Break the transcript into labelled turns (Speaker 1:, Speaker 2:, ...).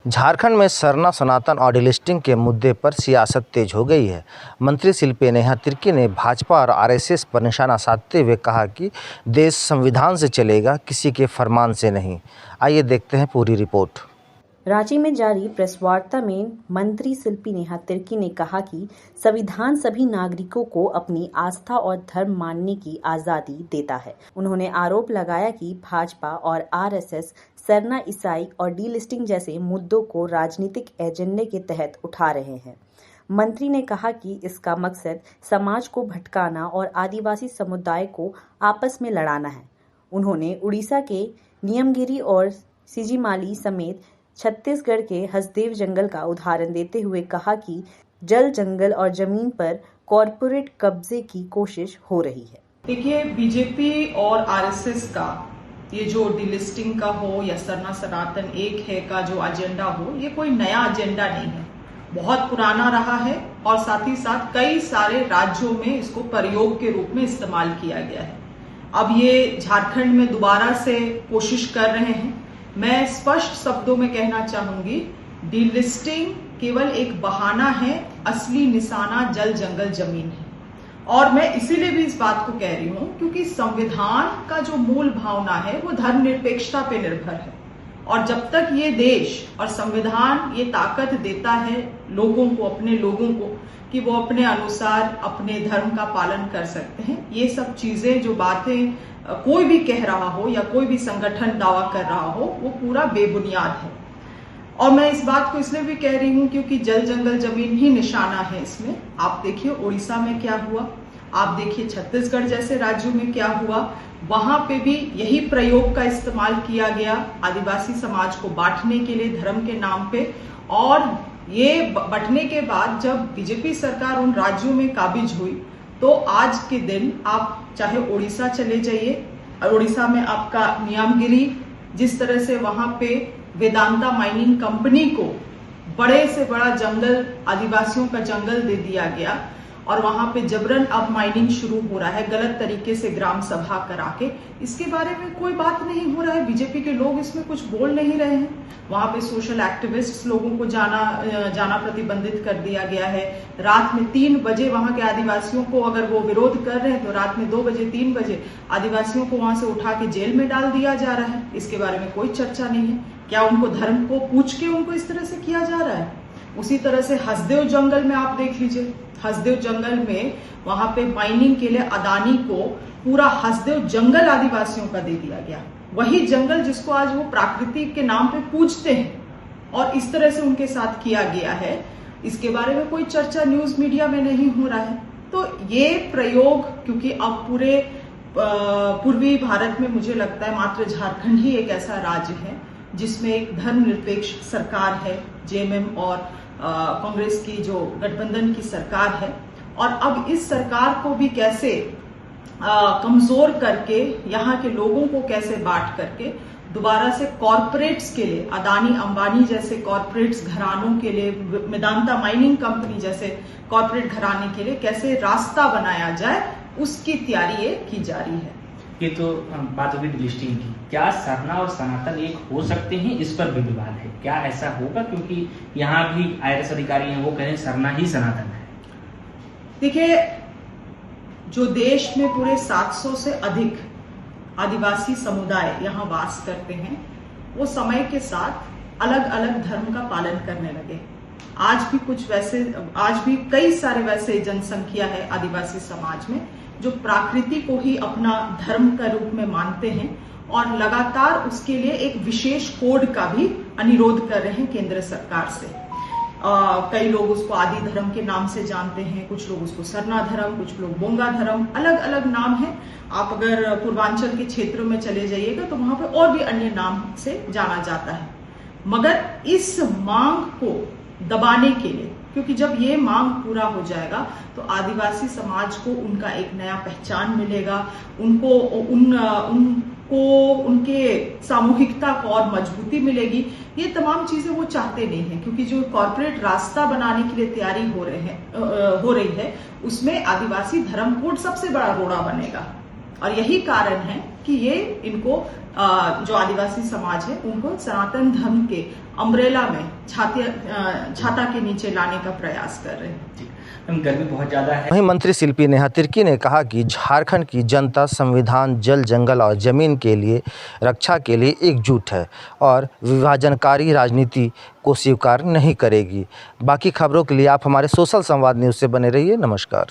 Speaker 1: झारखंड में सरना सनातन और डीलिस्टिंग के मुद्दे पर सियासत तेज हो गई है। मंत्री शिल्पी नेहा तिर्की ने भाजपा और आरएसएस पर निशाना साधते हुए कहा कि देश संविधान से चलेगा, किसी के फरमान से नहीं। आइए देखते हैं पूरी रिपोर्ट।
Speaker 2: रांची में जारी प्रेस वार्ता में मंत्री शिल्पी नेहा तिर्की ने कहा कि संविधान सभी नागरिकों को अपनी आस्था और धर्म मानने की आजादी देता है। उन्होंने आरोप लगाया कि भाजपा और आरएसएस सरना, ईसाई और डीलिस्टिंग जैसे मुद्दों को राजनीतिक एजेंडे के तहत उठा रहे हैं। मंत्री ने कहा कि इसका मकसद समाज को भटकाना और आदिवासी समुदाय को आपस में लड़ाना है। उन्होंने उड़ीसा के नियमगिरी और सिजीमाली समेत छत्तीसगढ़ के हसदेव जंगल का उदाहरण देते हुए कहा कि जल, जंगल और जमीन पर कॉरपोरेट कब्जे की कोशिश हो रही है।
Speaker 3: देखिए, बीजेपी और आरएसएस का ये जो डिलिस्टिंग का हो या सरना सनातन एक है का जो एजेंडा हो, ये कोई नया एजेंडा नहीं है, बहुत पुराना रहा है और साथ ही साथ कई सारे राज्यों में इसको प्रयोग के रूप में इस्तेमाल किया गया है। अब ये झारखंड में दोबारा से कोशिश कर रहे हैं। मैं स्पष्ट शब्दों में कहना चाहूंगी, डीलिस्टिंग केवल एक बहाना है, असली निशाना जल, जंगल, जमीन है। और मैं इसीलिए भी इस बात को कह रही हूं क्योंकि संविधान का जो मूल भावना है वो धर्मनिरपेक्षता पे निर्भर है। और जब तक ये देश और संविधान ये ताकत देता है लोगों को, अपने लोगों को, कि वो अपने अनुसार अपने धर्म का पालन कर सकते हैं, ये सब चीजें जो बातें कोई भी कह रहा हो या कोई भी संगठन दावा कर रहा हो, वो पूरा बेबुनियाद है। और मैं इस बात को इसलिए भी कह रही हूं क्योंकि जल, जंगल, जमीन ही निशाना है इसमें। आप देखिए उड़ीसा में क्या हुआ, आप देखिए छत्तीसगढ़ जैसे राज्यों में क्या हुआ। वहां पे भी यही प्रयोग का इस्तेमाल किया गया आदिवासी समाज को बांटने के लिए धर्म के नाम पे। और ये बंटने के बाद जब बीजेपी सरकार उन राज्यों में काबिज हुई तो आज के दिन आप चाहे उड़ीसा चले जाइए, और उड़ीसा में आपका नियमगिरी, जिस तरह से वहां पे वेदांता माइनिंग कंपनी को बड़े से बड़ा जंगल, आदिवासियों का जंगल दे दिया गया और वहां पे जबरन अब माइनिंग शुरू हो रहा है, गलत तरीके से ग्राम सभा करा के। इसके बारे में कोई बात नहीं हो रहा है, बीजेपी के लोग इसमें कुछ बोल नहीं रहे हैं। वहां पे सोशल एक्टिविस्ट लोगों को जाना प्रतिबंधित कर दिया गया है। रात में 3 बजे वहां के आदिवासियों को, अगर वो विरोध कर रहे हैं तो रात में 2 बजे 3 बजे आदिवासियों को वहां से उठा के जेल में डाल दिया जा रहा है। इसके बारे में कोई चर्चा नहीं है। क्या उनको धर्म को पूछ के उनको इस तरह से किया जा रहा है? उसी तरह से हसदेव जंगल में आप देख लीजिए, हसदेव जंगल में वहां पे माइनिंग के लिए अदानी को पूरा हसदेव जंगल आदिवासियों का दे दिया गया। वही जंगल जिसको आज वो प्रकृति के नाम पे पूजते हैं, और इस तरह से उनके साथ किया गया है। इसके बारे में कोई चर्चा न्यूज मीडिया में नहीं हो रहा है। तो ये प्रयोग, क्योंकि अब पूरे पूर्वी भारत में मुझे लगता है मात्र झारखंड ही एक ऐसा राज्य है जिसमें एक धर्मनिरपेक्ष सरकार है, जेएमएम और कांग्रेस की जो गठबंधन की सरकार है। और अब इस सरकार को भी कैसे कमजोर करके, यहाँ के लोगों को कैसे बांट करके दोबारा से कॉरपोरेट्स के लिए, अदानी अंबानी जैसे कॉरपोरेट्स घरानों के लिए, वेदांता माइनिंग कंपनी जैसे कॉरपोरेट घराने के लिए कैसे रास्ता बनाया जाए, उसकी तैयारी की जा रही है।
Speaker 4: ये तो बात होगी डिलिस्टिंग की। क्या सरना और सनातन एक हो सकते हैं, इस पर भी विवाद है। क्या ऐसा होगा? क्योंकि यहाँ भी आईएएस अधिकारी हैं, वो कह रहे हैं सरना ही सनातन है।
Speaker 3: देखिए, जो देश में पूरे 700 से अधिक आदिवासी समुदाय यहाँ वास करते हैं, वो समय के साथ अलग अलग धर्म का पालन करने लगे। आज भी कई सारे वैसे जनसंख्या है आदिवासी समाज में जो प्रकृति को ही अपना धर्म का रूप में मानते हैं और लगातार उसके लिए एक विशेष कोड का भी अनुरोध कर रहे हैं केंद्र सरकार से। कई लोग उसको आदि धर्म के नाम से जानते हैं, कुछ लोग उसको सरना धर्म, कुछ लोग बोंगा धर्म, अलग अलग नाम है। आप अगर पूर्वांचल के क्षेत्रों में चले जाइएगा तो वहां पर और भी अन्य नाम से जाना जाता है। मगर इस मांग को दबाने के लिए, क्योंकि जब ये मांग पूरा हो जाएगा तो आदिवासी समाज को उनका एक नया पहचान मिलेगा, उनको उनके सामूहिकता को और मजबूती मिलेगी। ये तमाम चीजें वो चाहते नहीं हैं, क्योंकि जो कॉरपोरेट रास्ता बनाने के लिए तैयारी हो रही है उसमें आदिवासी धर्म कोड सबसे बड़ा रोड़ा बनेगा। और यही कारण है कि ये इनको जो आदिवासी समाज है उनको सनातन धर्म के अम्ब्रेला में छाता के नीचे लाने का प्रयास कर रहे हैं।
Speaker 4: गर्मी बहुत ज़्यादा है।
Speaker 1: वहीं मंत्री शिल्पी नेहा तिर्की ने कहा कि झारखंड की जनता संविधान, जल, जंगल और जमीन के लिए रक्षा के लिए एकजुट है और विभाजनकारी राजनीति को स्वीकार नहीं करेगी। बाकी खबरों के लिए आप हमारे सोशल संवाद न्यूज़ से बने रहिए। नमस्कार।